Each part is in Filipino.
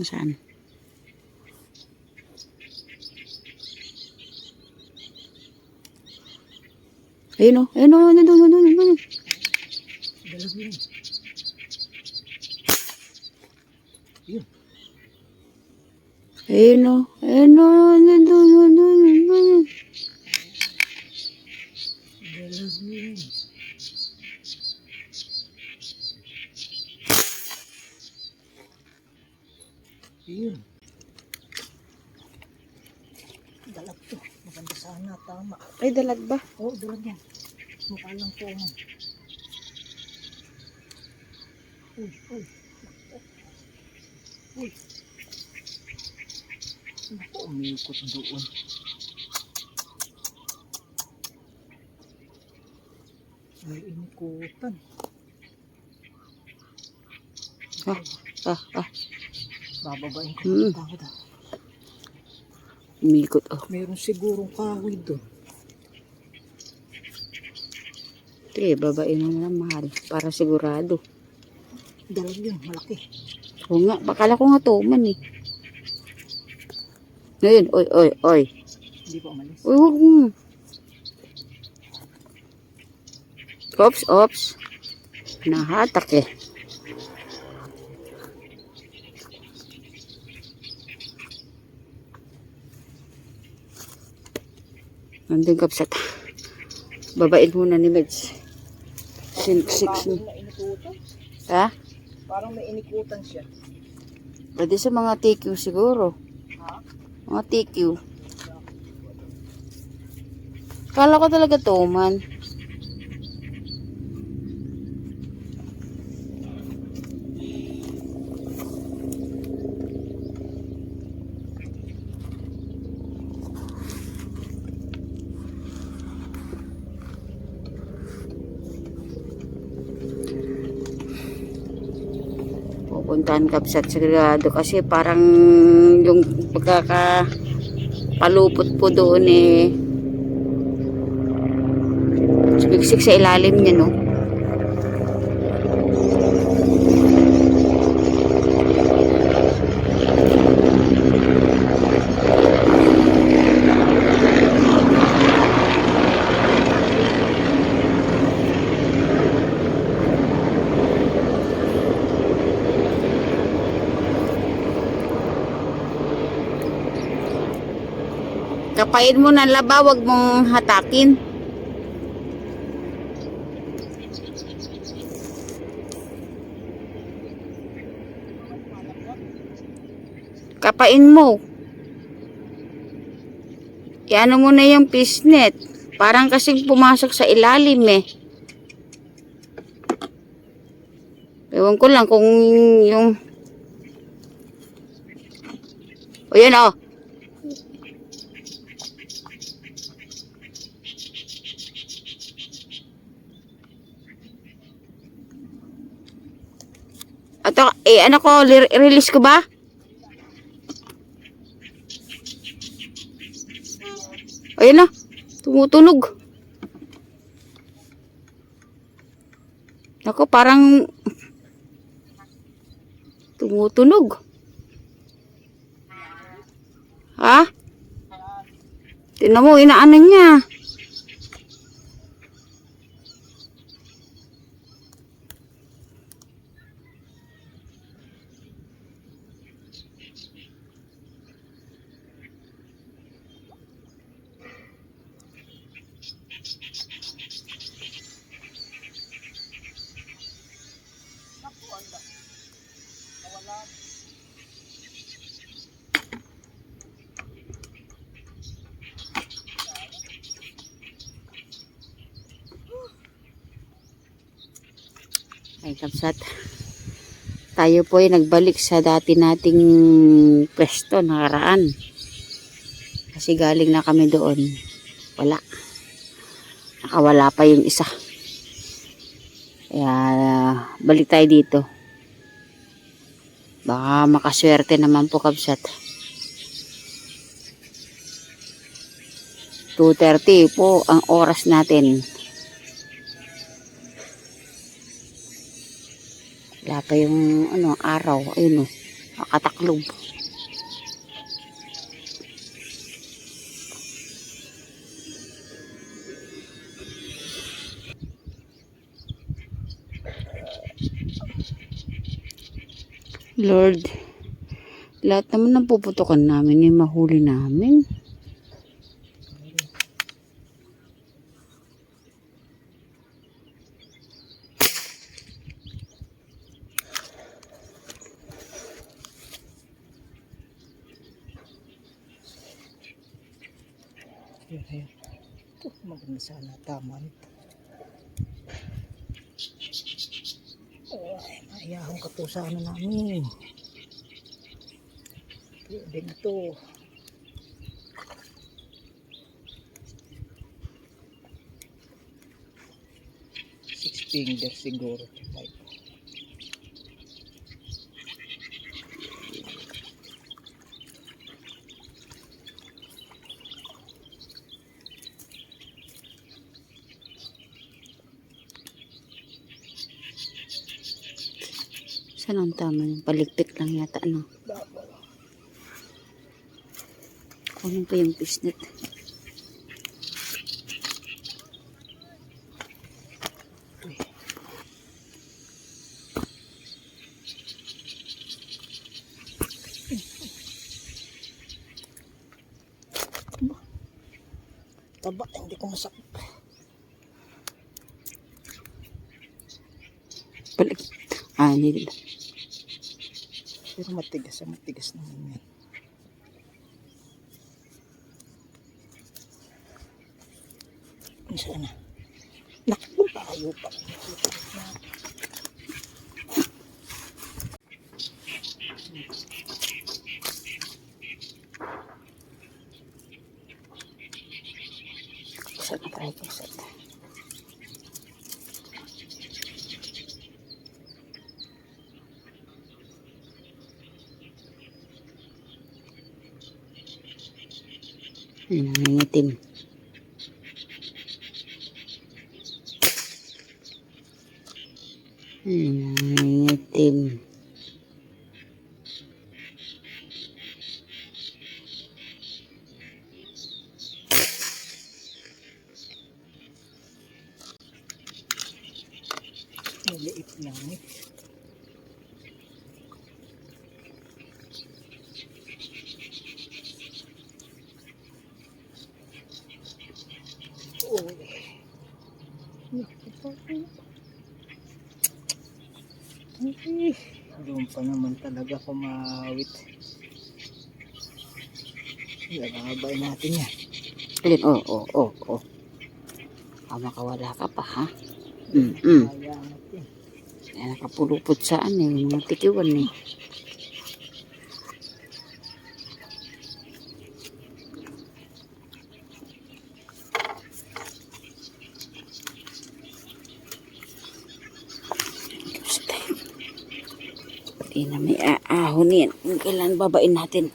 Saan? Ayun o. Ayun o. Ayun. Dalag yun. Yun. Ayun o. Ayun o. Ayun. Dalag yun. Yun. Dalag to. Maganda sana. Tama. Ay, dalag ba? Oo, dalag yan. Mukha lang po man. Uy. Naku, umikot doon. May inikutan. Bababain ko. Takot ah. Umikot oh. Meron sigurong kahoy doon. Ito babain mo na mahal. Para sigurado. Dalag yun, malaki. Oo nga, bakala ko nga tuman eh. Ngayon, oy. Hindi pa umalis. Uy, huwag mo. Ops. Nahatak eh. Nandun kapsat. Babain muna ni Meds. Six. Parang may inikutan. Ha? Parang may inikutan siya. Pwede sa mga TQ siguro. Ha? Mga TQ. Kala ko talaga tuman. Pupuntahan kapsat sigurado kasi parang yung pagkakapalupot po doon eh sumiksik sa ilalim niya no. Kapain mo ng laba, wag mong hatakin. Kapain mo. Iano mo na yung fishnet. Parang kasing pumasok sa ilalim eh. Ewan ko lang kung yung... O yan o. Ato, ano ko, release ko ba? Ayun na, tumutunog. Ako, parang tumutunog. Ha? Tingnan mo, inaano niya. Ay, kapsat. Tayo po ay nagbalik sa dati nating pwesto nakaraan. Kasi galing na kami doon. Wala. Nakawala pa yung isa. Kaya balik tayo dito. Baka makaswerte naman po kapsat. 2:30 po ang oras natin. Wala pa yung araw. Ayun o. nakataklob. Lord, lahat naman ng puputukan namin ay mahuli namin. Yun, ayun. Ito, maganda sana. Tama nito. Ay, maayahong ka to sa ano namin. Pwede na to. Six fingers siguro. Five. Saan ang tama? Paligpit lang yata, ano? Kunin ko yung pisnet. Taba, hindi ko masakit. Hindi. Pero matigas, matigas naman yan. Sana. Naku, tayo pa. Sana try ko sa nangingitim. Nangingitim. Maliit lang eh. Doon pa naman talaga kumawit. Ilagabay natin yan. Alin? Oh. Makawala ka pa, ha? Kaya natin. Kaya nakapulupot saan eh, yung mga tikiwan eh. Pati na may aahon yan. Kailan babain natin?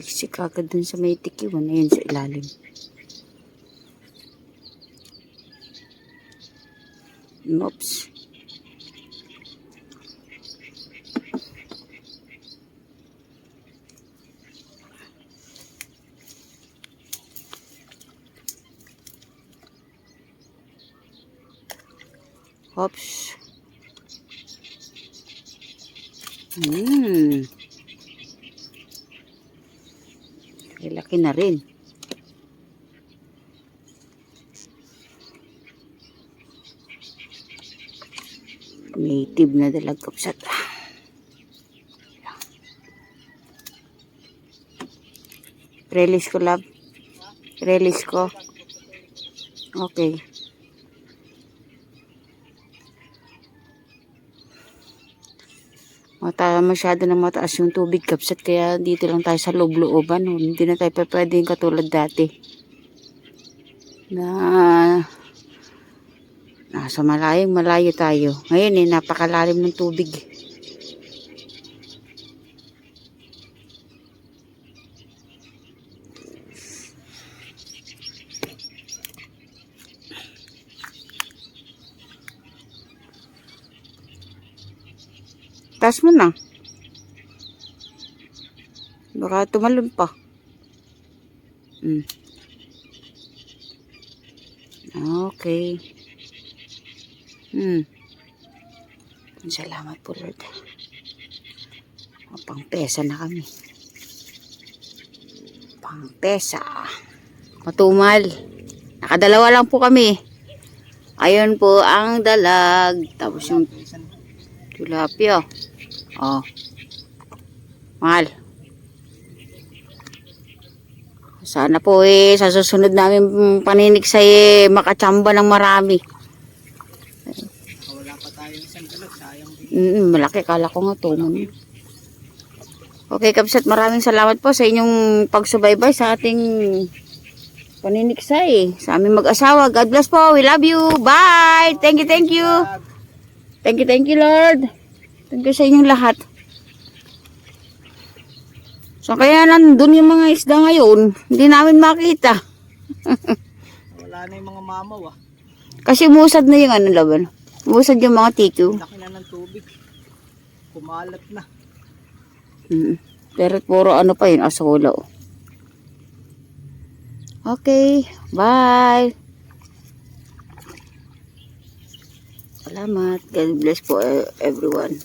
Si kagad dun sa may tikiwan. Ayun sa ilalim. Oops. Oops. Ay, laki na rin. Native na dalagkapsat. Release ko, love. Release ko. Okay. Masyado na mataas yung tubig, kapsat, kaya dito lang tayo sa loob-looban. Hindi na tayo pwedeng katulad dati na nasa malayo tayo. Ngayon napakalalim ng tubig. Taas mo na. Baka tumalon pa. Okay. Salamat po, Lord. Pang-pesa na kami. Pang-pesa. Matumal. Nakadalawa lang po kami. Ayun po ang dalag. Tapos yung tilapia. Oh. Mahal. Sana po sa susunod namin paniniksay makachamba ng marami. Wala pa tayo isang dalag, sayang din. Malaki. Kala ko nga to. Okay, Kabsat. Maraming salamat po sa inyong pagsubaybay sa ating paniniksay. Sa aming mag-asawa. God bless po. We love you. Bye. Thank you, thank you. Thank you, Lord. Thank you sa inyong lahat. So, kaya nandun yung mga isda ngayon, hindi namin makita. Wala na yung mga mamaw Kasi musad na yung laban. Musad yung mga tiku. Laki na ng tubig. Kumalat na. Pero puro pa yun, asolo. Okay, bye. Salamat. God bless po everyone.